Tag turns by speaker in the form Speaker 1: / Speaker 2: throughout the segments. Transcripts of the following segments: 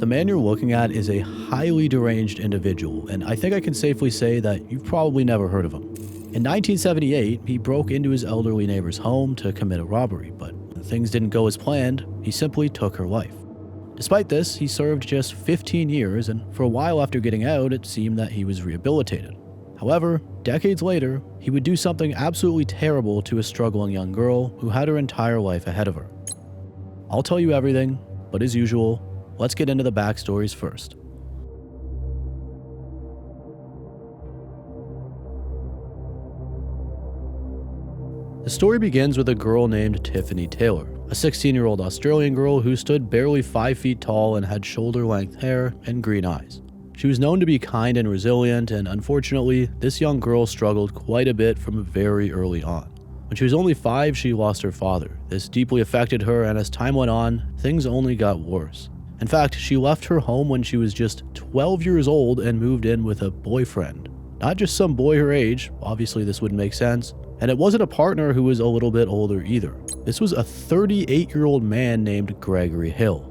Speaker 1: The man you're looking at is a highly deranged individual, and I think I can safely say that you've probably never heard of him. In 1978, he broke into his elderly neighbor's home to commit a robbery, but when things didn't go as planned, he simply took her life. Despite this, he served just 15 years, and for a while after getting out, it seemed that he was rehabilitated. However, decades later, he would do something absolutely terrible to a struggling young girl who had her entire life ahead of her. I'll tell you everything, but as usual, let's get into the backstories first. The story begins with a girl named Tiffany Taylor, a 16-year-old Australian girl who stood barely 5 feet tall and had shoulder-length hair and green eyes. She was known to be kind and resilient, and unfortunately, this young girl struggled quite a bit from very early on. When she was only 5, she lost her father. This deeply affected her, and as time went on, things only got worse. In fact, she left her home when she was just 12 years old and moved in with a boyfriend. Not just some boy her age, obviously this wouldn't make sense, and it wasn't a partner who was a little bit older either. This was a 38-year-old man named Gregory Hill.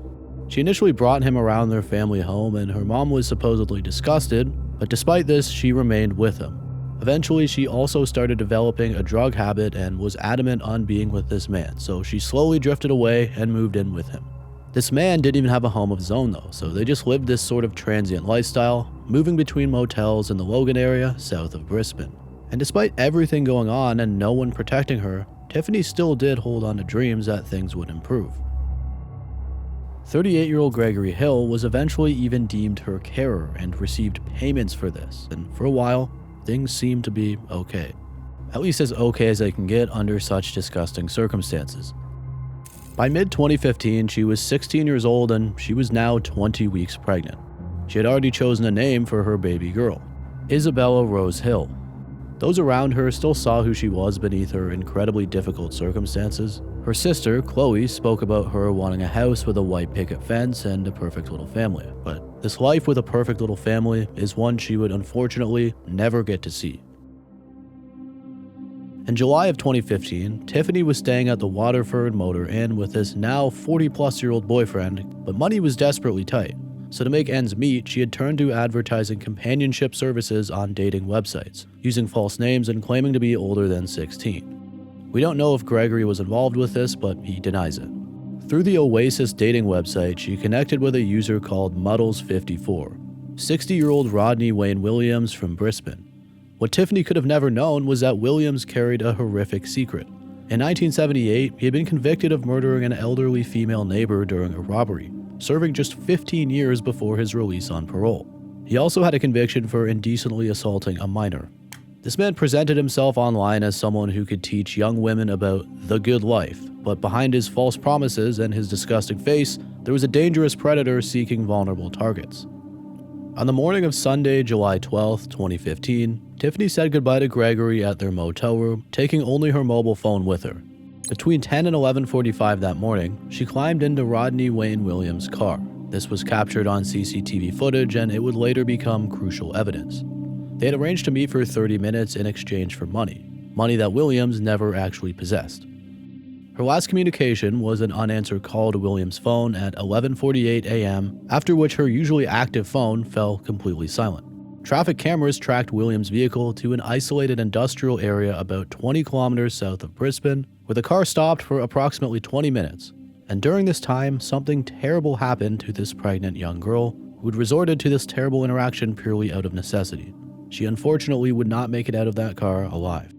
Speaker 1: She initially brought him around their family home, and her mom was supposedly disgusted, but despite this, she remained with him. Eventually, she also started developing a drug habit and was adamant on being with this man, so she slowly drifted away and moved in with him. This man didn't even have a home of his own though, so they just lived this sort of transient lifestyle, moving between motels in the Logan area south of Brisbane. And despite everything going on and no one protecting her, Tiffany still did hold on to dreams that things would improve. 38-year-old Gregory Hill was eventually even deemed her carer and received payments for this, and for a while, things seemed to be okay. At least as okay as they can get under such disgusting circumstances. By mid-2015, she was 16 years old and she was now 20 weeks pregnant. She had already chosen a name for her baby girl, Isabella Rose Hill. Those around her still saw who she was beneath her incredibly difficult circumstances. Her sister, Chloe, spoke about her wanting a house with a white picket fence and a perfect little family, but this life with a perfect little family is one she would unfortunately never get to see. In July of 2015, Tiffany was staying at the Waterford Motor Inn with this now 40-plus-year-old boyfriend, but money was desperately tight. So to make ends meet, she had turned to advertising companionship services on dating websites, using false names and claiming to be older than 16. We don't know if Gregory was involved with this, but he denies it. Through the Oasis dating website, she connected with a user called Muddles54, 60-year-old Rodney Wayne Williams from Brisbane. What Tiffany could have never known was that Williams carried a horrific secret. In 1978, he had been convicted of murdering an elderly female neighbor during a robbery, serving just 15 years before his release on parole. He also had a conviction for indecently assaulting a minor. This man presented himself online as someone who could teach young women about the good life, but behind his false promises and his disgusting face, there was a dangerous predator seeking vulnerable targets. On the morning of Sunday, July 12, 2015, Tiffany said goodbye to Gregory at their motel room, taking only her mobile phone with her. Between 10 and 11:45 that morning, she climbed into Rodney Wayne Williams' car. This was captured on CCTV footage, and it would later become crucial evidence. They had arranged to meet for 30 minutes in exchange for money that Williams never actually possessed. Her last communication was an unanswered call to Williams' phone at 11:48 a.m., after which her usually active phone fell completely silent. Traffic cameras tracked Williams' vehicle to an isolated industrial area about 20 kilometers south of Brisbane, where the car stopped for approximately 20 minutes. And during this time, something terrible happened to this pregnant young girl who had resorted to this terrible interaction purely out of necessity. She unfortunately would not make it out of that car alive.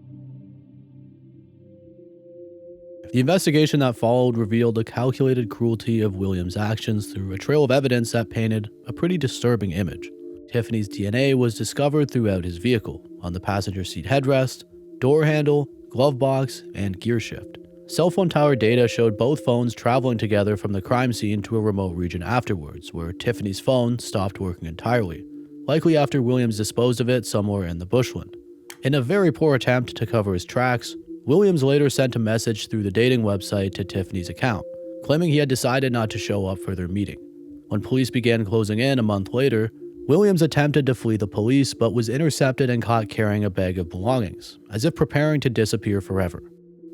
Speaker 1: The investigation that followed revealed the calculated cruelty of Williams' actions through a trail of evidence that painted a pretty disturbing image. Tiffany's DNA was discovered throughout his vehicle, on the passenger seat headrest, door handle, glove box, and gear shift. Cell phone tower data showed both phones traveling together from the crime scene to a remote region afterwards, where Tiffany's phone stopped working entirely, likely after Williams disposed of it somewhere in the bushland. In a very poor attempt to cover his tracks, Williams later sent a message through the dating website to Tiffany's account, claiming he had decided not to show up for their meeting. When police began closing in a month later, Williams attempted to flee the police but was intercepted and caught carrying a bag of belongings, as if preparing to disappear forever.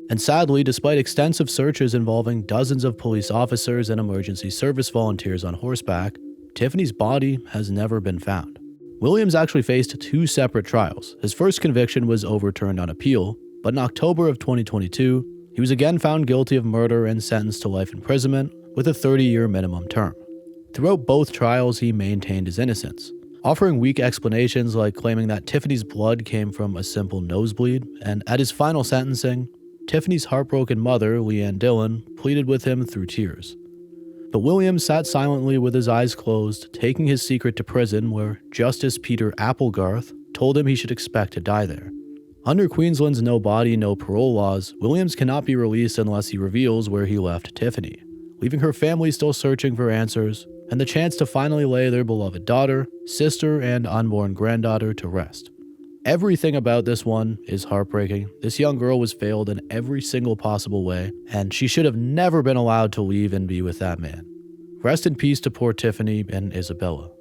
Speaker 1: And sadly, despite extensive searches involving dozens of police officers and emergency service volunteers on horseback, Tiffany's body has never been found. Williams actually faced 2 separate trials. His first conviction was overturned on appeal, but in October of 2022, he was again found guilty of murder and sentenced to life imprisonment with a 30-year minimum term. Throughout both trials, he maintained his innocence, offering weak explanations like claiming that Tiffany's blood came from a simple nosebleed, and at his final sentencing, Tiffany's heartbroken mother, Leanne Dillon, pleaded with him through tears. But Williams sat silently with his eyes closed, taking his secret to prison where Justice Peter Applegarth told him he should expect to die there. Under Queensland's no body, no parole laws, Williams cannot be released unless he reveals where he left Tiffany, leaving her family still searching for answers and the chance to finally lay their beloved daughter, sister, and unborn granddaughter to rest. Everything about this one is heartbreaking. This young girl was failed in every single possible way, and she should have never been allowed to leave and be with that man. Rest in peace to poor Tiffany and Isabella.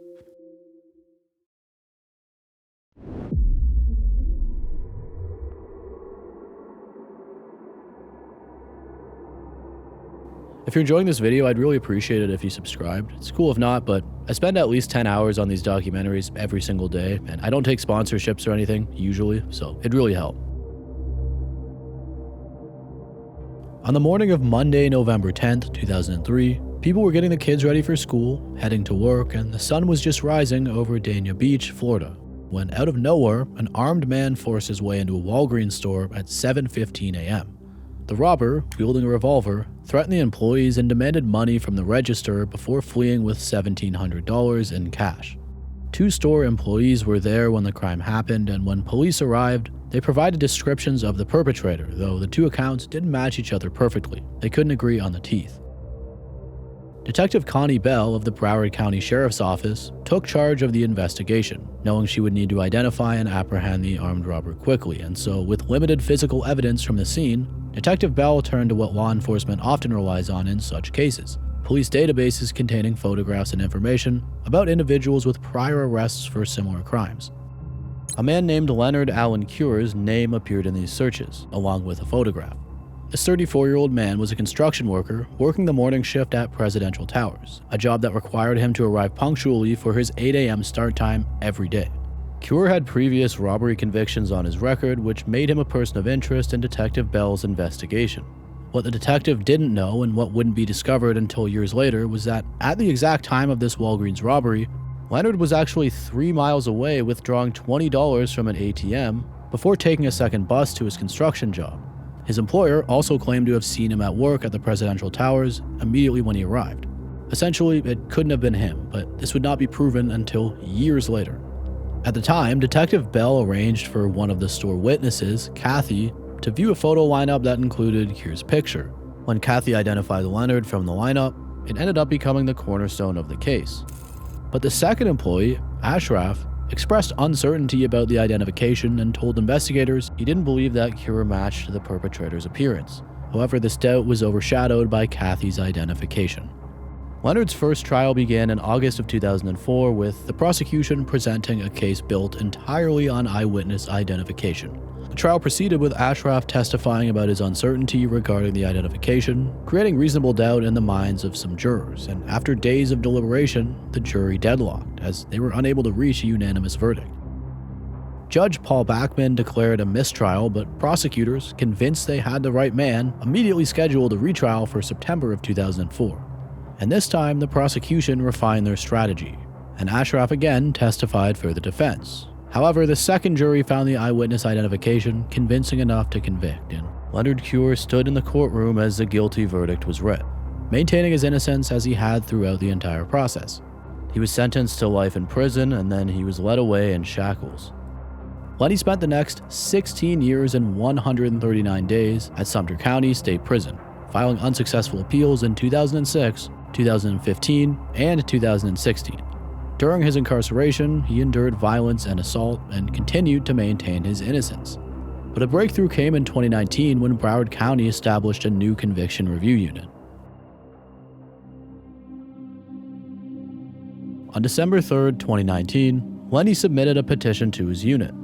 Speaker 1: If you're enjoying this video, I'd really appreciate it if you subscribed. It's cool if not, but I spend at least 10 hours on these documentaries every single day, and I don't take sponsorships or anything, usually, so it'd really help. On the morning of Monday, November 10th, 2003, people were getting the kids ready for school, heading to work, and the sun was just rising over Dania Beach, Florida, when out of nowhere, an armed man forced his way into a Walgreens store at 7:15 a.m. The robber, wielding a revolver, threatened the employees and demanded money from the register before fleeing with $1,700 in cash. 2 store employees were there when the crime happened, and when police arrived, they provided descriptions of the perpetrator, though the 2 accounts didn't match each other perfectly. They couldn't agree on the teeth. Detective Connie Bell of the Broward County Sheriff's Office took charge of the investigation, knowing she would need to identify and apprehend the armed robber quickly, and so with limited physical evidence from the scene, Detective Bell turned to what law enforcement often relies on in such cases: police databases containing photographs and information about individuals with prior arrests for similar crimes. A man named Leonard Allan Cure's name appeared in these searches, along with a photograph. This 34-year-old man was a construction worker working the morning shift at Presidential Towers, a job that required him to arrive punctually for his 8 a.m. start time every day. Cure had previous robbery convictions on his record, which made him a person of interest in Detective Bell's investigation. What the detective didn't know, and what wouldn't be discovered until years later, was that at the exact time of this Walgreens robbery, Leonard was actually 3 miles away withdrawing $20 from an ATM before taking a second bus to his construction job. His employer also claimed to have seen him at work at the Presidential Towers immediately when he arrived. Essentially, it couldn't have been him, but this would not be proven until years later. At the time, Detective Bell arranged for one of the store witnesses, Kathy, to view a photo lineup that included Cure's picture. When Kathy identified Leonard from the lineup, it ended up becoming the cornerstone of the case. But the second employee, Ashraf, expressed uncertainty about the identification and told investigators he didn't believe that Cure matched the perpetrator's appearance. However, this doubt was overshadowed by Kathy's identification. Leonard's first trial began in August of 2004 with the prosecution presenting a case built entirely on eyewitness identification. The trial proceeded with Ashraf testifying about his uncertainty regarding the identification, creating reasonable doubt in the minds of some jurors, and after days of deliberation, the jury deadlocked, as they were unable to reach a unanimous verdict. Judge Paul Bachman declared a mistrial, but prosecutors, convinced they had the right man, immediately scheduled a retrial for September of 2004. And this time, the prosecution refined their strategy, and Ashraf again testified for the defense. However, the second jury found the eyewitness identification convincing enough to convict, and Leonard Cure stood in the courtroom as the guilty verdict was read, maintaining his innocence as he had throughout the entire process. He was sentenced to life in prison, and then he was led away in shackles. Lenny spent the next 16 years and 139 days at Sumter County State Prison, filing unsuccessful appeals in 2006, 2015, and 2016. During his incarceration, he endured violence and assault and continued to maintain his innocence. But a breakthrough came in 2019 when Broward County established a new conviction review unit. On December 3, 2019, Lenny submitted a petition to his unit.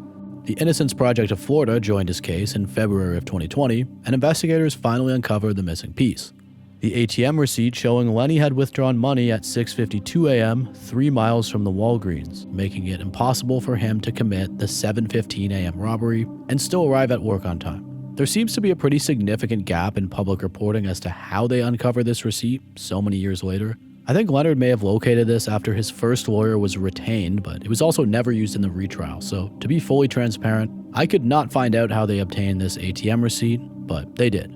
Speaker 1: The Innocence Project of Florida joined his case in February of 2020, and investigators finally uncovered the missing piece. The ATM receipt showing Lenny had withdrawn money at 6:52 a.m., 3 miles from the Walgreens, making it impossible for him to commit the 7:15 a.m. robbery and still arrive at work on time. There seems to be a pretty significant gap in public reporting as to how they uncovered this receipt so many years later. I think Leonard may have located this after his first lawyer was retained, but it was also never used in the retrial, so to be fully transparent, I could not find out how they obtained this ATM receipt, but they did.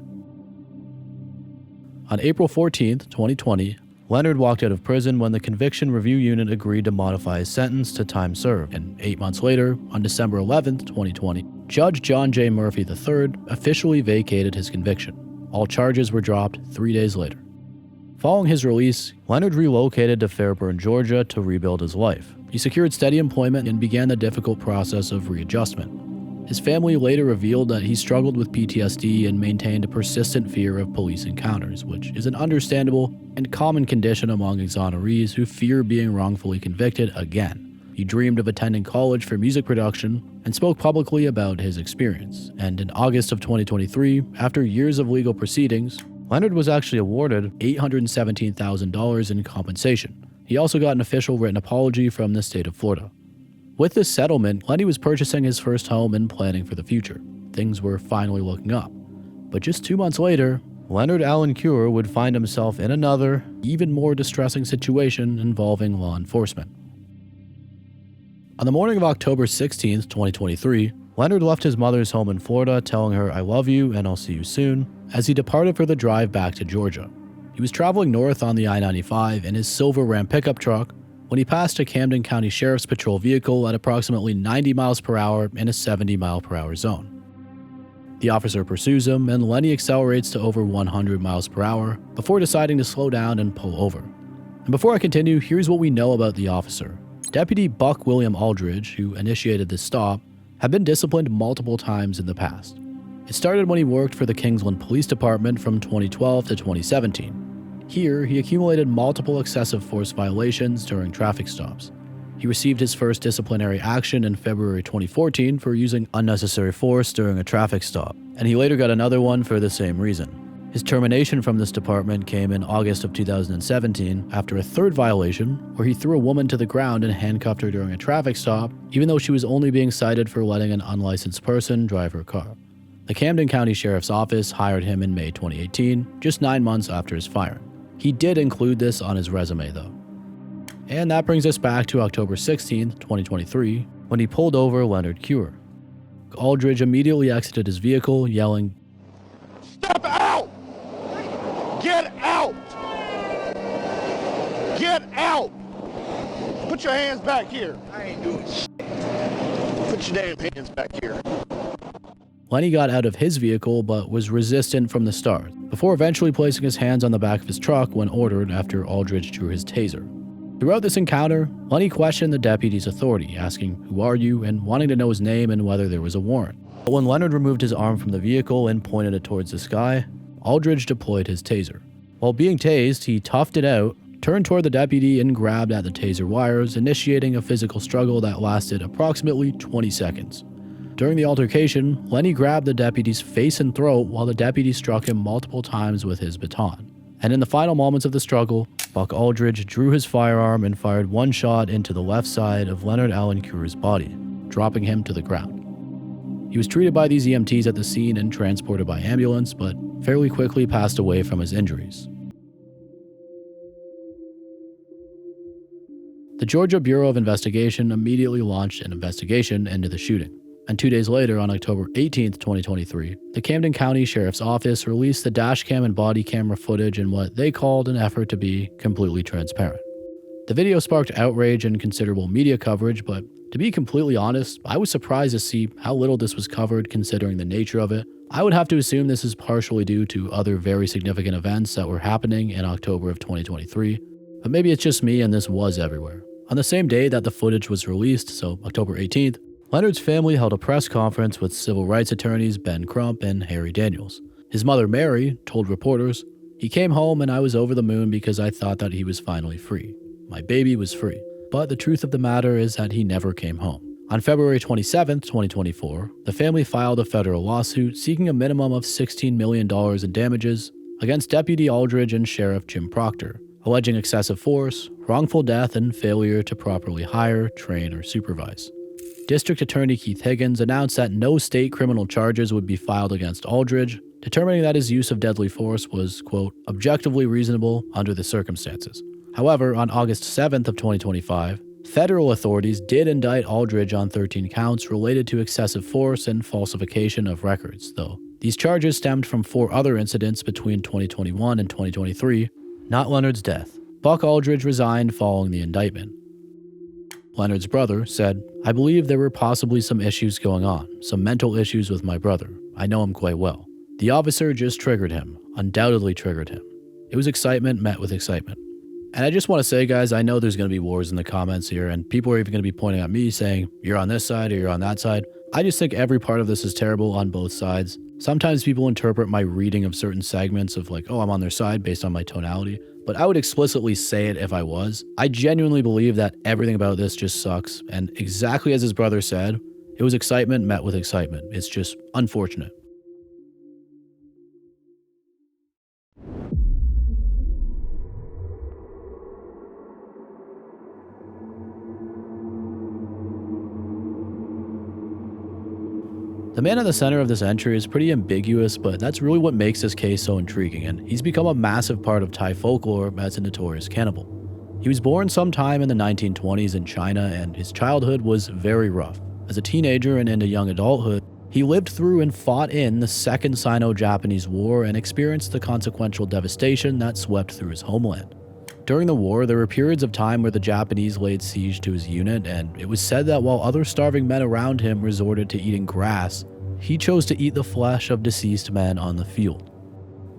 Speaker 1: On April 14, 2020, Leonard walked out of prison when the Conviction Review Unit agreed to modify his sentence to time served, and 8 months later, on December 11, 2020, Judge John J. Murphy III officially vacated his conviction. All charges were dropped 3 days later. Following his release, Leonard relocated to Fairburn, Georgia to rebuild his life. He secured steady employment and began the difficult process of readjustment. His family later revealed that he struggled with PTSD and maintained a persistent fear of police encounters, which is an understandable and common condition among exonerees who fear being wrongfully convicted again. He dreamed of attending college for music production and spoke publicly about his experience. And in August of 2023, after years of legal proceedings, Leonard was actually awarded $817,000 in compensation. He also got an official written apology from the state of Florida. With this settlement, Lenny was purchasing his first home and planning for the future. Things were finally looking up. But just 2 months later, Leonard Allan Cure would find himself in another, even more distressing situation involving law enforcement. On the morning of October 16, 2023, Leonard left his mother's home in Florida telling her, "I love you and I'll see you soon," as he departed for the drive back to Georgia. He was traveling north on the I-95 in his silver Ram pickup truck when he passed a Camden County Sheriff's Patrol vehicle at approximately 90 miles per hour in a 70-mile-per-hour zone. The officer pursues him, and Lenny accelerates to over 100 miles per hour before deciding to slow down and pull over. And before I continue, here's what we know about the officer. Deputy Buck William Aldridge, who initiated this stop, had been disciplined multiple times in the past. It started when he worked for the Kingsland Police Department from 2012 to 2017. Here, he accumulated multiple excessive force violations during traffic stops. He received his first disciplinary action in February 2014 for using unnecessary force during a traffic stop, and he later got another one for the same reason. His termination from this department came in August of 2017 after a third violation where he threw a woman to the ground and handcuffed her during a traffic stop, even though she was only being cited for letting an unlicensed person drive her car. The Camden County Sheriff's Office hired him in May 2018, just 9 months after his firing. He did include this on his resume, though. And that brings us back to October 16, 2023, when he pulled over Leonard Cure. Aldridge immediately exited his vehicle, yelling,
Speaker 2: "Step out! Get out! Get out! Put your hands back here. I ain't doing shit. Put your damn hands back here."
Speaker 1: Lenny got out of his vehicle but was resistant from the start, before eventually placing his hands on the back of his truck when ordered after Aldridge drew his taser. Throughout this encounter, Lenny questioned the deputy's authority, asking, "Who are you?" and wanting to know his name and whether there was a warrant. But when Leonard removed his arm from the vehicle and pointed it towards the sky, Aldridge deployed his taser. While being tased, he toughed it out, turned toward the deputy, and grabbed at the taser wires, initiating a physical struggle that lasted approximately 20 seconds. During the altercation, Lenny grabbed the deputy's face and throat while the deputy struck him multiple times with his baton. And in the final moments of the struggle, Buck Aldridge drew his firearm and fired one shot into the left side of Leonard Allan Cure's body, dropping him to the ground. He was treated by these EMTs at the scene and transported by ambulance, but fairly quickly passed away from his injuries. The Georgia Bureau of Investigation immediately launched an investigation into the shooting. And 2 days later, on October 18, 2023, the Camden County Sheriff's Office released the dashcam and body camera footage in what they called an effort to be completely transparent. The video sparked outrage and considerable media coverage, but to be completely honest, I was surprised to see how little this was covered considering the nature of it. I would have to assume this is partially due to other very significant events that were happening in October of 2023, but maybe it's just me and this was everywhere. On the same day that the footage was released, so October 18th, Leonard's family held a press conference with civil rights attorneys Ben Crump and Harry Daniels. His mother, Mary, told reporters, "He came home and I was over the moon because I thought that he was finally free. My baby was free. But the truth of the matter is that he never came home." On February 27, 2024, the family filed a federal lawsuit seeking a minimum of $16 million in damages, against Deputy Aldridge and Sheriff Jim Proctor, alleging excessive force, wrongful death, and failure to properly hire, train, or supervise. District Attorney Keith Higgins announced that no state criminal charges would be filed against Aldridge, determining that his use of deadly force was, quote, objectively reasonable under the circumstances. However, on August 7th of 2025, federal authorities did indict Aldridge on 13 counts related to excessive force and falsification of records, though these charges stemmed from 4 other incidents between 2021 and 2023, not Leonard's death. Buck Aldridge resigned following the indictment. Leonard's brother said, "I believe there were possibly some issues going on, some mental issues with my brother. I know him quite well. The officer just triggered him, undoubtedly triggered him. It was excitement met with excitement." And I just want to say, guys, I know there's going to be wars in the comments here, and people are even going to be pointing at me saying, you're on this side or you're on that side. I just think every part of this is terrible on both sides. Sometimes people interpret my reading of certain segments of like, oh, I'm on their side based on my tonality, but I would explicitly say it if I was. I genuinely believe that everything about this just sucks, and exactly as his brother said, it was excitement met with excitement. It's just unfortunate. The man at the center of this entry is pretty ambiguous, but that's really what makes this case so intriguing, and he's become a massive part of Thai folklore as a notorious cannibal. He was born sometime in the 1920s in China, and his childhood was very rough. As a teenager and into young adulthood, he lived through and fought in the Second Sino-Japanese War and experienced the consequential devastation that swept through his homeland. During the war, there were periods of time where the Japanese laid siege to his unit, and it was said that while other starving men around him resorted to eating grass, he chose to eat the flesh of deceased men on the field.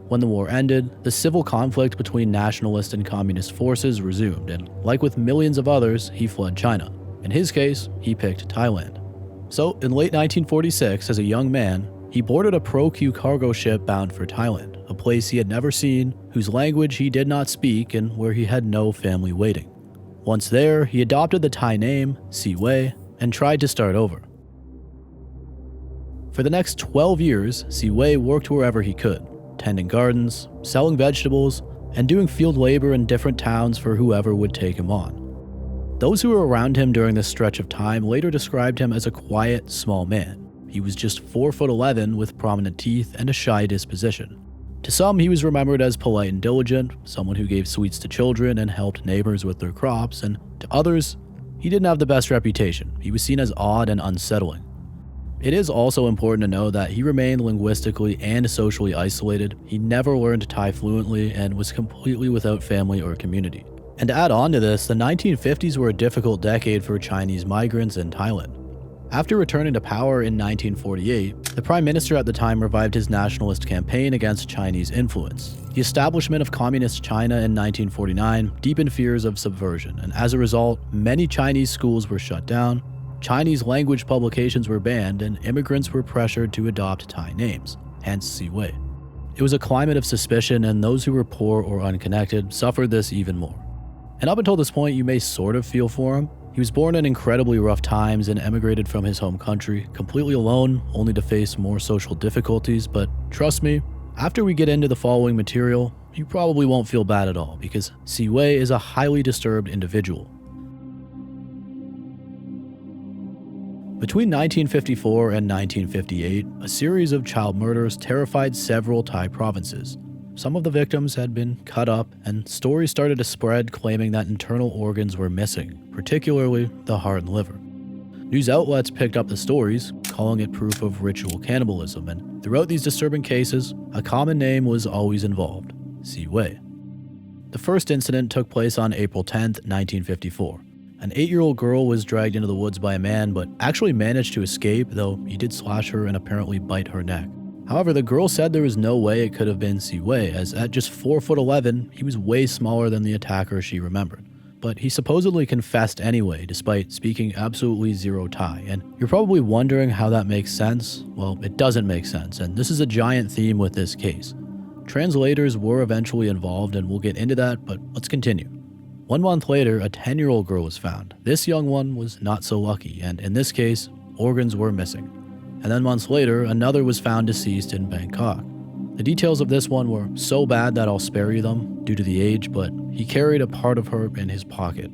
Speaker 1: When the war ended, the civil conflict between nationalist and communist forces resumed, and like with millions of others, he fled China. In his case, he picked Thailand. So, in late 1946, as a young man, he boarded a Pro-Q cargo ship bound for Thailand, a place he had never seen, whose language he did not speak, and where he had no family waiting. Once there, he adopted the Thai name, Siwei, and tried to start over. For the next 12 years, Siwei worked wherever he could, tending gardens, selling vegetables, and doing field labor in different towns for whoever would take him on. Those who were around him during this stretch of time later described him as a quiet, small man. He was just 4'11" with prominent teeth and a shy disposition. To some, he was remembered as polite and diligent, someone who gave sweets to children and helped neighbors with their crops, and to others, he didn't have the best reputation. He was seen as odd and unsettling. It is also important to know that he remained linguistically and socially isolated. He never learned Thai fluently and was completely without family or community. And to add on to this, the 1950s were a difficult decade for Chinese migrants in Thailand. After returning to power in 1948, the Prime Minister at the time revived his nationalist campaign against Chinese influence. The establishment of Communist China in 1949 deepened fears of subversion, and as a result, many Chinese schools were shut down, Chinese language publications were banned, and immigrants were pressured to adopt Thai names, hence Siwei. It was a climate of suspicion, and those who were poor or unconnected suffered this even more. And up until this point, you may sort of feel for him. He was born in incredibly rough times and emigrated from his home country, completely alone, only to face more social difficulties, but trust me, after we get into the following material, you probably won't feel bad at all, because Siwei is a highly disturbed individual. Between 1954 and 1958, a series of child murders terrified several Thai provinces. Some of the victims had been cut up, and stories started to spread claiming that internal organs were missing, particularly the heart and liver. News outlets picked up the stories, calling it proof of ritual cannibalism, and throughout these disturbing cases, a common name was always involved: Siwei. The first incident took place on April 10, 1954. An 8-year-old girl was dragged into the woods by a man, but actually managed to escape, though he did slash her and apparently bite her neck. However, the girl said there was no way it could have been Siwei, as at just 4'11", he was way smaller than the attacker she remembered. But he supposedly confessed anyway, despite speaking absolutely zero Thai, and you're probably wondering how that makes sense. Well, it doesn't make sense, and this is a giant theme with this case. Translators were eventually involved, and we'll get into that, but let's continue. 1 month later, a 10-year-old girl was found. This young one was not so lucky, and in this case, organs were missing. And then months later, another was found deceased in Bangkok. The details of this one were so bad that I'll spare you them due to the age, but he carried a part of her in his pocket.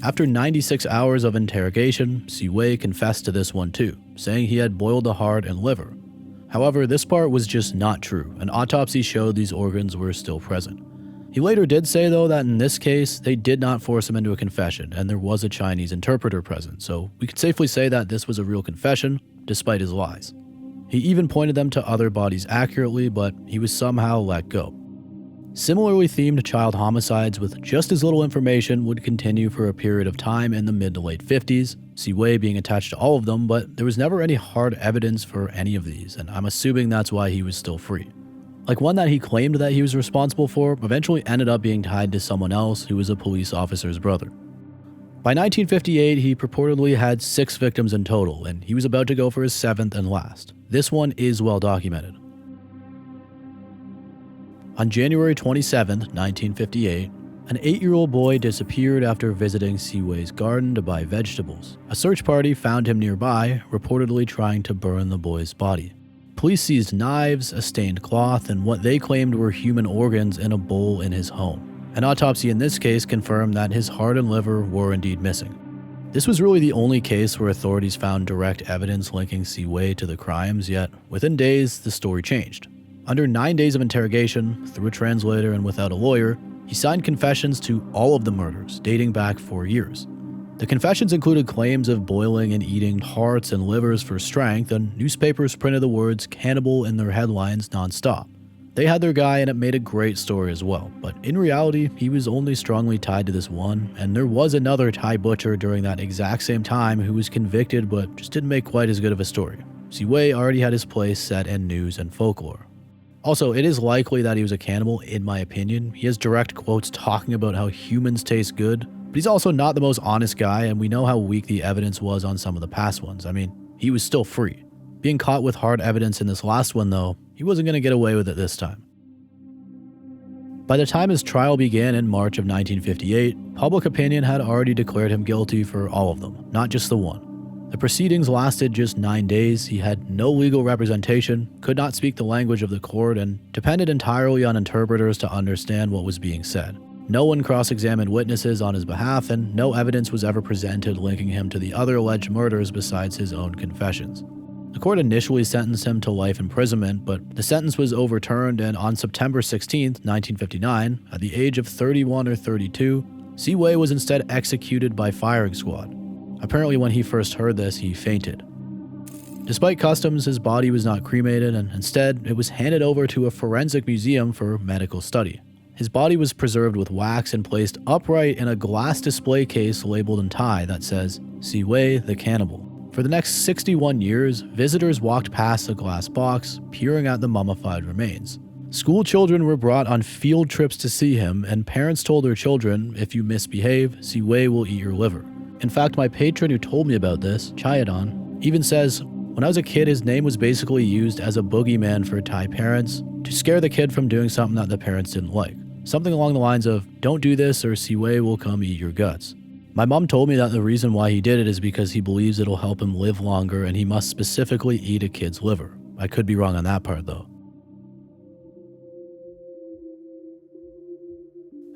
Speaker 1: After 96 hours of interrogation, Siwei confessed to this one too, saying he had boiled the heart and liver. However, this part was just not true. An autopsy showed these organs were still present. He later did say though that in this case, they did not force him into a confession and there was a Chinese interpreter present, so we could safely say that this was a real confession, despite his lies. He even pointed them to other bodies accurately, but he was somehow let go. Similarly themed child homicides with just as little information would continue for a period of time in the mid to late 50s, Siwei being attached to all of them, but there was never any hard evidence for any of these, and I'm assuming that's why he was still free. Like one that he claimed that he was responsible for eventually ended up being tied to someone else who was a police officer's brother. By 1958, he purportedly had 6 victims in total, and he was about to go for his 7th and last. This one is well documented. On January 27, 1958, an 8-year-old boy disappeared after visiting Siwei's garden to buy vegetables. A search party found him nearby, reportedly trying to burn the boy's body. Police seized knives, a stained cloth, and what they claimed were human organs in a bowl in his home. An autopsy in this case confirmed that his heart and liver were indeed missing. This was really the only case where authorities found direct evidence linking Siwei to the crimes, yet within days, the story changed. Under 9 days of interrogation, through a translator and without a lawyer, he signed confessions to all of the murders, dating back 4 years. The confessions included claims of boiling and eating hearts and livers for strength, and newspapers printed the words "Cannibal" in their headlines nonstop. They had their guy and it made a great story as well, but in reality, he was only strongly tied to this one, and there was another Thai butcher during that exact same time who was convicted but just didn't make quite as good of a story. Siwei already had his place set in news and folklore. Also, it is likely that he was a cannibal, in my opinion. He has direct quotes talking about how humans taste good, but he's also not the most honest guy, and we know how weak the evidence was on some of the past ones. I mean, he was still free. Being caught with hard evidence in this last one, though, he wasn't going to get away with it this time. By the time his trial began in March of 1958, public opinion had already declared him guilty for all of them, not just the one. The proceedings lasted just 9 days, he had no legal representation, could not speak the language of the court, and depended entirely on interpreters to understand what was being said. No one cross-examined witnesses on his behalf, and no evidence was ever presented linking him to the other alleged murders besides his own confessions. The court initially sentenced him to life imprisonment, but the sentence was overturned, and on September 16, 1959, at the age of 31 or 32, Siwei was instead executed by firing squad. Apparently when he first heard this, he fainted. Despite customs, his body was not cremated, and instead, it was handed over to a forensic museum for medical study. His body was preserved with wax and placed upright in a glass display case labeled in Thai that says, "Siwei the Cannibal." For the next 61 years, visitors walked past the glass box, peering at the mummified remains. School children were brought on field trips to see him, and parents told their children, if you misbehave, Siwei will eat your liver. In fact, my patron who told me about this, Chayadon, even says, when I was a kid, his name was basically used as a boogeyman for Thai parents to scare the kid from doing something that the parents didn't like. Something along the lines of, don't do this or Siwei will come eat your guts. My mom told me that the reason why he did it is because he believes it'll help him live longer and he must specifically eat a kid's liver. I could be wrong on that part though.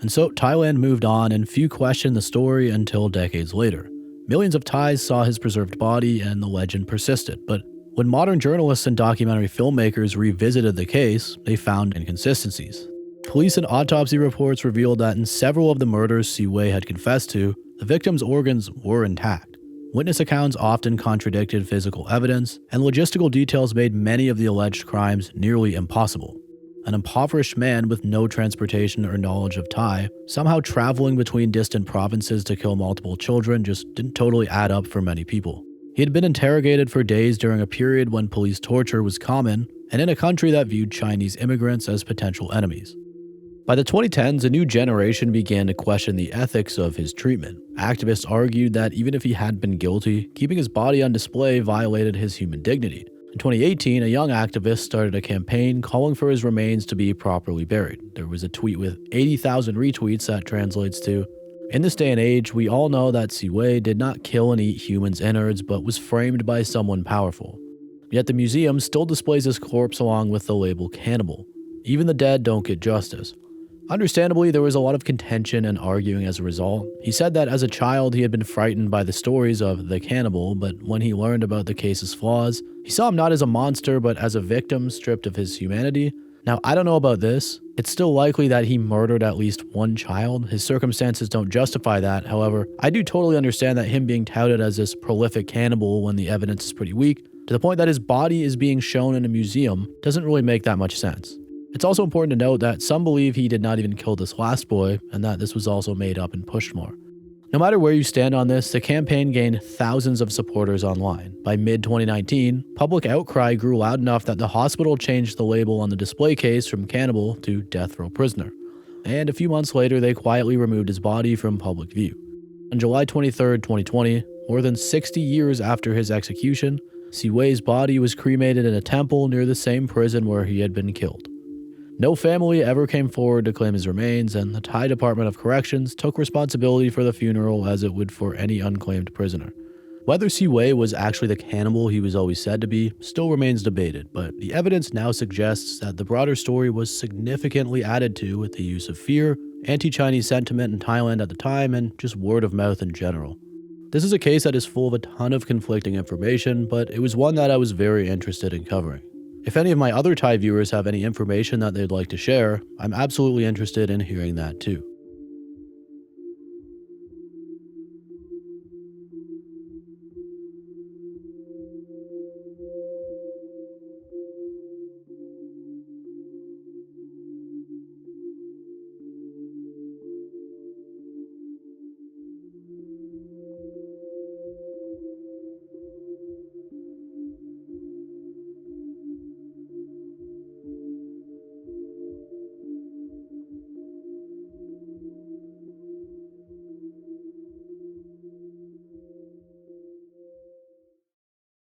Speaker 1: And so Thailand moved on and few questioned the story until decades later. Millions of Thais saw his preserved body and the legend persisted, but when modern journalists and documentary filmmakers revisited the case, they found inconsistencies. Police and autopsy reports revealed that in several of the murders Siwei had confessed to, the victims' organs were intact. Witness accounts often contradicted physical evidence, and logistical details made many of the alleged crimes nearly impossible. An impoverished man with no transportation or knowledge of Thai, somehow traveling between distant provinces to kill multiple children just didn't totally add up for many people. He had been interrogated for days during a period when police torture was common, and in a country that viewed Chinese immigrants as potential enemies. By the 2010s, a new generation began to question the ethics of his treatment. Activists argued that even if he had been guilty, keeping his body on display violated his human dignity. In 2018, a young activist started a campaign calling for his remains to be properly buried. There was a tweet with 80,000 retweets that translates to, "In this day and age, we all know that Siwei did not kill and eat humans' innards, but was framed by someone powerful." Yet the museum still displays his corpse along with the label Cannibal. Even the dead don't get justice. Understandably, there was a lot of contention and arguing as a result. He said that as a child he had been frightened by the stories of the cannibal, but when he learned about the case's flaws, he saw him not as a monster but as a victim stripped of his humanity. Now, I don't know about this. It's still likely that he murdered at least one child. His circumstances don't justify that. However, I do totally understand that him being touted as this prolific cannibal when the evidence is pretty weak, to the point that his body is being shown in a museum, doesn't really make that much sense. It's also important to note that some believe he did not even kill this last boy, and that this was also made up and pushed more. No matter where you stand on this, the campaign gained thousands of supporters online. By mid-2019, public outcry grew loud enough that the hospital changed the label on the display case from cannibal to death row prisoner. And a few months later, they quietly removed his body from public view. On July 23, 2020, more than 60 years after his execution, Siwei's body was cremated in a temple near the same prison where he had been killed. No family ever came forward to claim his remains, and the Thai Department of Corrections took responsibility for the funeral as it would for any unclaimed prisoner. Whether Siwei was actually the cannibal he was always said to be still remains debated, but the evidence now suggests that the broader story was significantly added to with the use of fear, anti-Chinese sentiment in Thailand at the time, and just word of mouth in general. This is a case that is full of a ton of conflicting information, but it was one that I was very interested in covering. If any of my other Thai viewers have any information that they'd like to share, I'm absolutely interested in hearing that too.